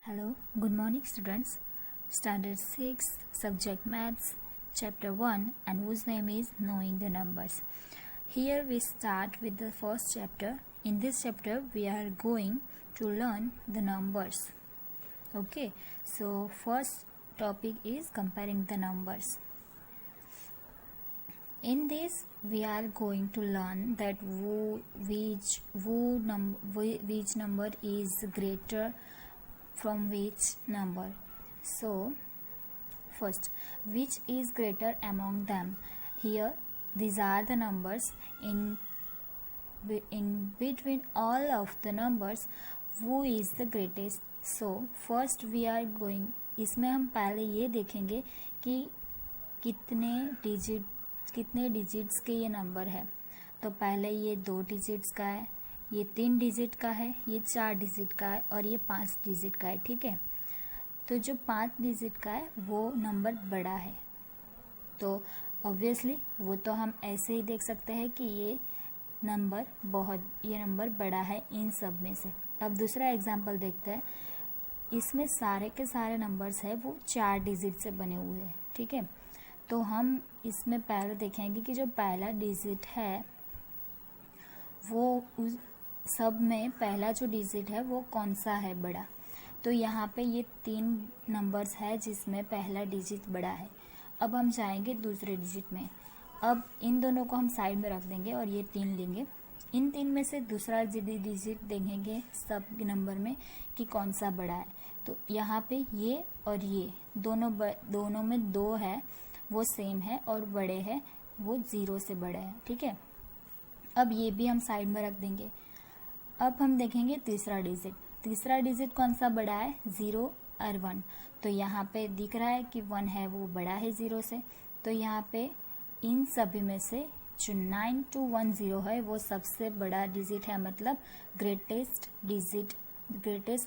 Hello, good morning students. Standard 6, subject maths, chapter 1, and whose name is knowing the numbers. Here we start with the first chapter. In this chapter we are going to learn the numbers. Okay, so first topic is comparing the numbers. In this we are going to learn that which number is greater from which number. So first, which is greater among them? Here these are the numbers. In between all of the numbers, who is the greatest? So first we are going, इसमें हम पहले ये देखेंगे कि कितने digits के ये number है. तो पहले ये 2 डिजिट्स का है, ये 3 डिजिट का है, ये 4 डिजिट का है और ये 5 डिजिट का है. ठीक है, तो जो 5 डिजिट का है वो नंबर बड़ा है. तो ऑब्वियसली वो तो हम ऐसे ही देख सकते हैं कि ये नंबर बड़ा है इन सब में से. अब दूसरा एग्जांपल देखते हैं. इसमें सारे के सारे नंबर्स है वो 4 डिजिट से बने हुए हैं. ठीक है, तो हम इसमें पहले देखेंगे कि जो पहला डिजिट है वो उस सब में पहला जो डिजिट है वो कौन सा है बड़ा. तो यहाँ पे ये 3 नंबर्स है जिसमें पहला डिजिट बड़ा है. अब हम जाएंगे दूसरे डिजिट में. अब इन दोनों को हम साइड में रख देंगे और ये 3 लेंगे. इन 3 में से दूसरा डिजिट देखेंगे सब नंबर में कि कौन सा बड़ा है. तो यहाँ पे ये और ये दोनों में 2 है वो सेम है और बड़े है वो 0 से बड़े है. ठीक है, अब ये भी हम साइड में रख देंगे. अब हम देखेंगे तीसरा डिजिट कौन सा बड़ा है, 0 और 1. तो यहाँ पे दिख रहा है कि 1 है वो बड़ा है 0 से. तो यहाँ पे इन सभी में से जो 9210 है वो सबसे बड़ा डिजिट है, मतलब ग्रेटेस्ट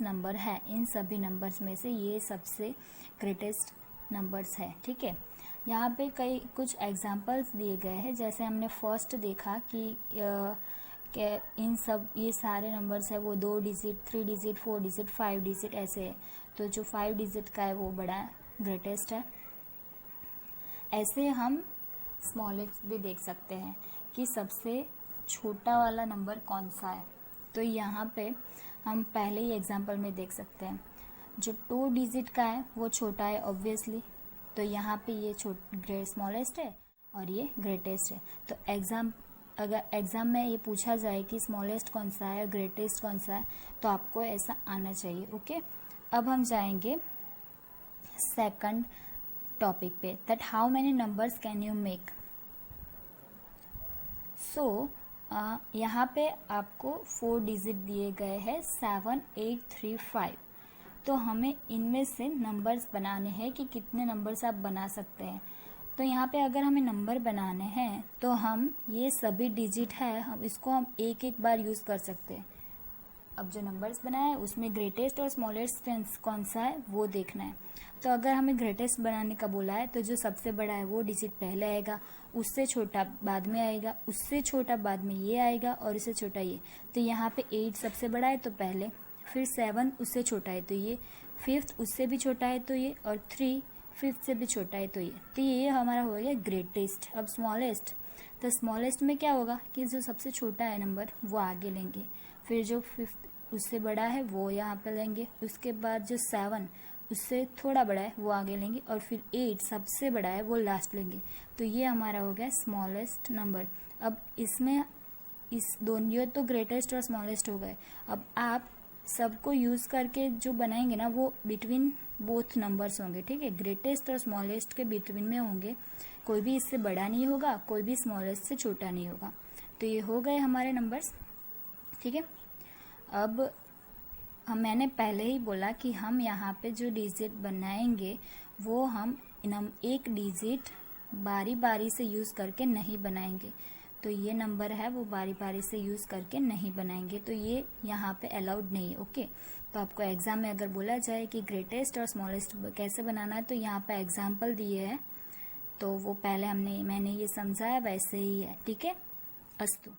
नंबर है. इन सभी नंबर्स में से ये सबसे ग्रेटेस्ट नंबर्स है. ठीक है, यहाँ पे कुछ एग्जाम्पल्स दिए गए हैं. जैसे हमने फर्स्ट देखा कि इन सब ये सारे नंबर्स है वो 2 डिजिट, 3 डिजिट, 4 डिजिट, 5 डिजिट ऐसे है. तो जो 5 डिजिट का है वो बड़ा ग्रेटेस्ट है. ऐसे हम स्मॉलेस्ट भी देख सकते हैं कि सबसे छोटा वाला नंबर कौन सा है. तो यहाँ पे हम पहले ही एग्जाम्पल में देख सकते हैं जो 2 डिजिट का है वो छोटा है ऑब्वियसली. तो यहाँ पे ये स्मॉलेस्ट है और ये ग्रेटेस्ट है. तो अगर एग्जाम में ये पूछा जाए कि स्मॉलेस्ट कौन सा है, ग्रेटेस्ट कौन सा है, तो आपको ऐसा आना चाहिए. ओके, अब हम जाएंगे सेकंड टॉपिक पे, that how many numbers can you make. So यहाँ पे आपको 4 डिजिट दिए गए हैं 7, 8, 3, 5. तो हमें इनमें से नंबर्स बनाने हैं कि कितने नंबर्स आप बना सकते हैं. तो यहाँ पे अगर हमें नंबर बनाने हैं तो हम ये सभी डिजिट है हम एक बार यूज़ कर सकते हैं. अब जो नंबर्स बनाए उसमें ग्रेटेस्ट और स्मॉलेस्ट कौन सा है वो देखना है. तो अगर हमें ग्रेटेस्ट बनाने का बोला है तो जो सबसे बड़ा है वो डिजिट पहले आएगा, उससे छोटा बाद में आएगा, उससे छोटा बाद में ये आएगा और उससे छोटा ये. तो यहाँ पे 8 सबसे बड़ा है तो पहले, फिर 7 उससे छोटा है तो ये, 5th उससे भी छोटा है तो ये, और 3 5th से भी छोटा है तो ये. तो ये हमारा हो गया ग्रेटेस्ट. अब स्मॉलेस्ट, तो स्मॉलेस्ट में क्या होगा कि जो सबसे छोटा है नंबर वो आगे लेंगे, फिर जो 5th उससे बड़ा है वो यहाँ पे लेंगे, उसके बाद जो 7 उससे थोड़ा बड़ा है वो आगे लेंगे, और फिर 8 सबसे बड़ा है वो लास्ट लेंगे. तो ये हमारा हो गया स्मॉलेस्ट नंबर. अब इसमें इस दोनों, ये तो ग्रेटेस्ट और स्मॉलेस्ट हो गए. अब आप सबको यूज़ करके जो बनाएंगे ना वो बिटवीन बोथ नंबर्स होंगे. ठीक है, ग्रेटेस्ट और स्मॉलेस्ट के बिटवीन में होंगे. कोई भी इससे बड़ा नहीं होगा, कोई भी स्मॉलेस्ट से छोटा नहीं होगा. तो ये हो गए हमारे नंबर्स. ठीक है, अब मैंने पहले ही बोला कि हम यहाँ पे जो डिजिट बनाएंगे वो हम एक डिजिट बारी बारी से यूज़ करके नहीं बनाएंगे. तो ये नंबर है वो बारी बारी से यूज़ करके नहीं बनाएंगे. तो ये यहाँ पे अलाउड नहीं है. ओके, तो आपको एग्जाम में अगर बोला जाए कि ग्रेटेस्ट और स्मॉलेस्ट कैसे बनाना है तो यहाँ पे एग्जाम्पल दिए है, तो वो पहले मैंने ये समझाया वैसे ही है. ठीक है, अस्तु.